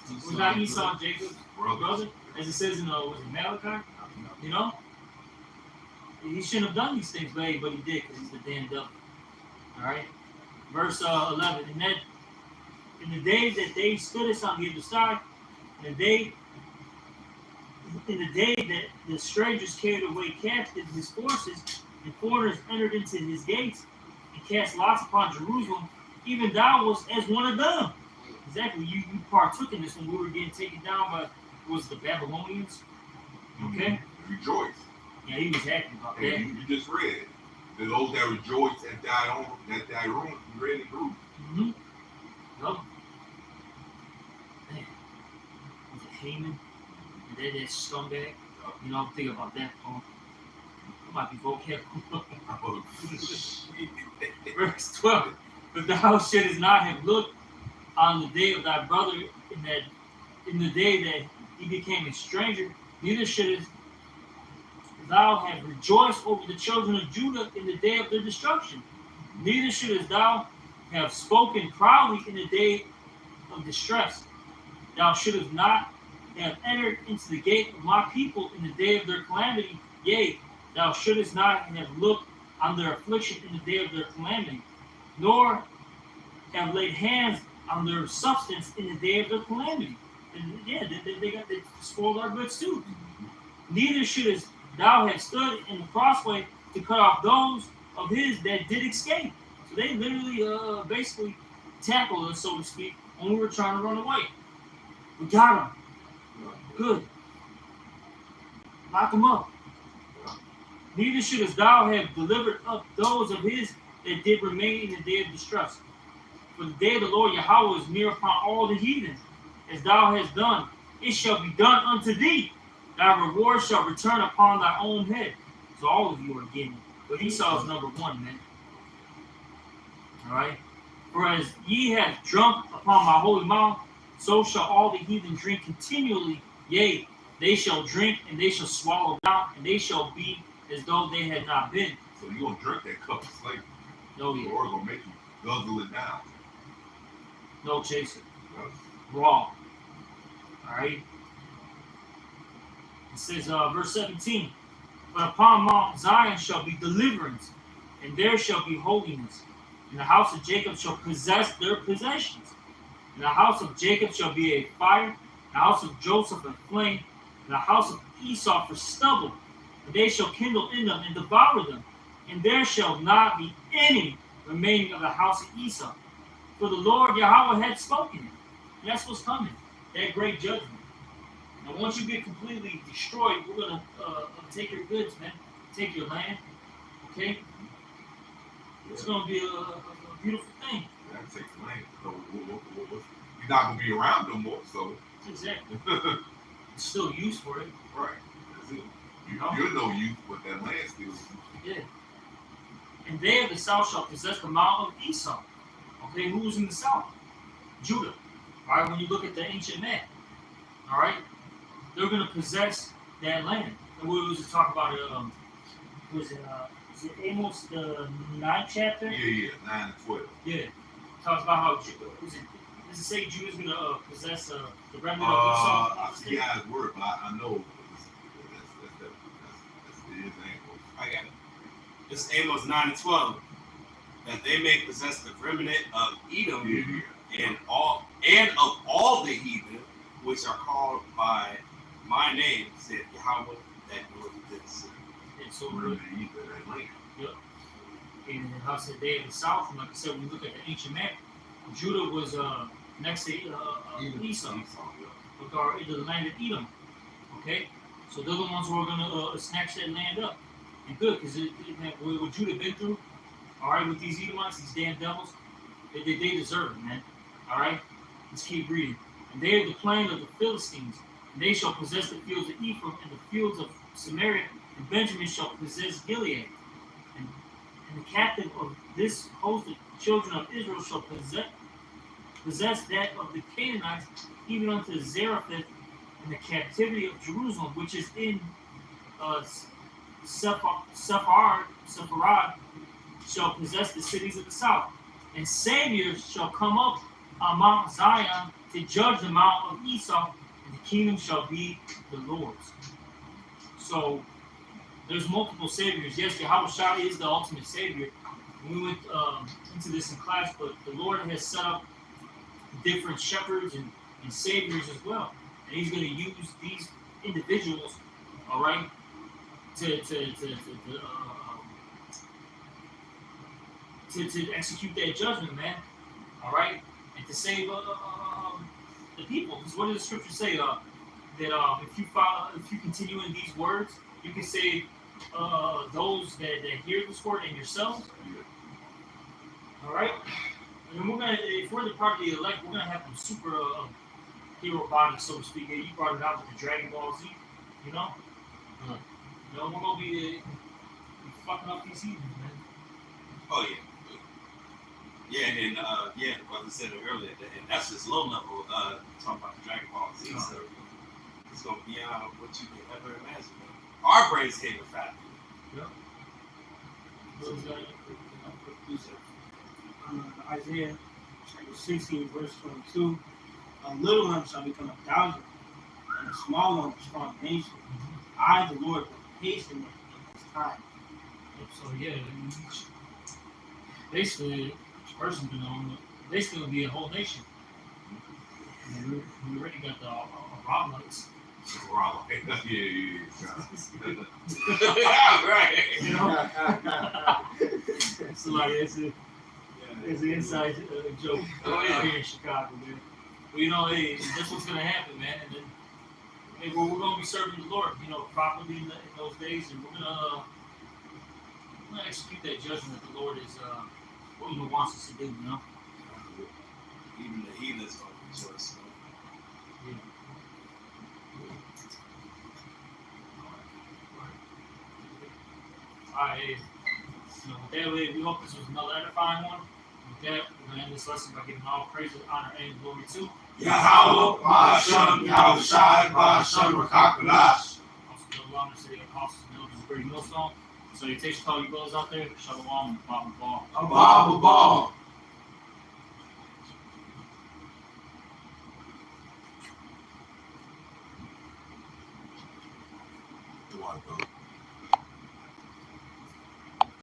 B: was not Esau Jacob's brother, as it says in was it Malachi? You know? He shouldn't have done these things, but he did because he's the damn devil. All right? Verse 11. And that in the day that they stood us on the other side, in the day that the strangers carried away captive his forces, and foreigners entered into his gates and cast lots upon Jerusalem, even thou was as one of them. Exactly, you partook in this when we were getting taken down by the Babylonians. Okay?
D: Rejoice.
B: Yeah, he was happy about that.
D: And you just read it. To those that rejoice and die on that die ruin, you read it through.
B: Mm-hmm. Yup. Man. Was it Haman? And then that scumbag? You know, I'm thinking about that punk. It might be vocabulary. Verse 12. But thou shouldest not have looked on the day of thy brother in the day that he became a stranger, neither shouldest thou have rejoiced over the children of Judah in the day of their destruction. Neither shouldest thou have spoken proudly in the day of distress. Thou shouldest not have entered into the gate of my people in the day of their calamity. Yea, thou shouldest not have looked on their affliction in the day of their calamity, nor have laid hands on their substance in the day of their calamity. And yeah, they spoiled our goods too. Neither shouldest thou have stood in the crossway to cut off those of his that did escape. So they literally basically tackled us, so to speak, when we were trying to run away. We got them. Good. Lock them up. Neither shouldest thou have delivered up those of his that did remain in the day of distress. For the day of the Lord Yahweh is near upon all the heathen. As thou hast done, it shall be done unto thee. Thy reward shall return upon thy own head. So all of you are getting it. But Esau is number 1, man. Alright? For as ye have drunk upon my holy mount, so shall all the heathen drink continually. Yea, they shall drink and they shall swallow down, and they shall be as though they had not been.
D: So you're going to drink that cup of slavery.
B: No,
D: The Lord going to make you guzzle it down.
B: no chaser.
D: Yes.
B: Raw. Alright? It says, verse 17, but upon Mount Zion shall be deliverance, and there shall be holiness. And the house of Jacob shall possess their possessions. And the house of Jacob shall be a fire, and the house of Joseph a flame, and the house of Esau for stubble. And they shall kindle in them and devour them. And there shall not be any remaining of the house of Esau. For the Lord Yahweh had spoken it. And that's what's coming, that great judgment. Now, once you get completely destroyed, we're going to take your goods, man. Take your land. Okay? It's going to be a beautiful thing.
D: That takes land. So you're not going to be around no more. So
B: Exactly. It's still used for it.
D: right. That's it. You're no use, but that land still is.
B: Yeah. And they of the south shall possess the mount of Esau. Okay, who's in the south? Judah. All right, when you look at the ancient map. All right? They're going to possess that land. And we was to talk about it, was it is it Amos the 9th chapter?
D: Yeah, 9 and 12.
B: Yeah. Talks about how does it say Judah's gonna possess the remnant of
D: I
B: Esau?
D: forget how it's worded, but I know that's the example.
E: I got it. It's Amos 9 and 12. That they may possess the remnant of Edom and of all the heathen which are called by my name, said Yahweh that doeth this.
B: And so
D: Really, that land.
B: in the house of day of the south, and like I said, when you look at the ancient map, Judah was next to Esau, in the land of Edom. Okay, so they're the ones who are gonna snatch that land up, and good, because what Judah been through, all right, with these Edomites, these damn devils, they deserve it, man. All right, let's keep reading. And they are the plain of the Philistines, and they shall possess the fields of Ephraim and the fields of Samaria, and Benjamin shall possess Gilead. And the captain of this host of children of Israel shall possess that of the Canaanites, even unto Zarephath, and the captivity of Jerusalem, which is in Sepharad, shall possess the cities of the south. And saviors shall come up on Mount Zion to judge the mount of Esau, and the kingdom shall be the Lord's. So there's multiple saviors. Yes, Yahweh Shai is the ultimate savior. We went into this in class, but the Lord has set up different shepherds and saviors as well. And he's going to use these individuals, all right, to execute that judgment, man. All right, and to save the people. Because what does the scripture say? That if you continue in these words, you can save those that hear this word and yourselves. All right, and we're gonna, if we're the part of the elect, we're gonna have some super hero bodies, so to speak. You brought it out with the Dragon Ball Z, you know. You know, we're gonna be fucking up these heathens, man.
E: Oh yeah. Yeah, and like I said earlier, and that's just low level talking about the Dragon Ball Z stuff. It's gonna be what you can ever imagine. Our brains can't even fathom.
G: Isaiah chapter 16, verse 22. A little one shall become 1,000, and a small one a strong nation. I, the Lord, will hasten it in his time.
B: So yeah, basically, each person can own. Basically, it'll be a whole nation. We already got the Romulites.
E: Right.
B: You know, so like it's an inside joke out here in Chicago, man. But you know, hey, that's what's gonna happen, man. And then hey, we're gonna be serving the Lord, you know, properly in those days, and we're gonna execute that judgment that the Lord is what He wants us to do, you know.
E: Even the heathens gonna rejoice.
B: Yeah. Alright, hey, you know, with that way, we hope this was another edifying one. With that, we're gonna end this lesson by giving all praise, honor, and glory to
A: Yahweh, Ba'ashem, Yahweh Shai, Ba'ashem, Rakakadash.
B: also double honor to the apostles and elders of Great Millstone. Salutation to all you brothers out there. Shalom, Bob and Ball.
A: Abba, Abba,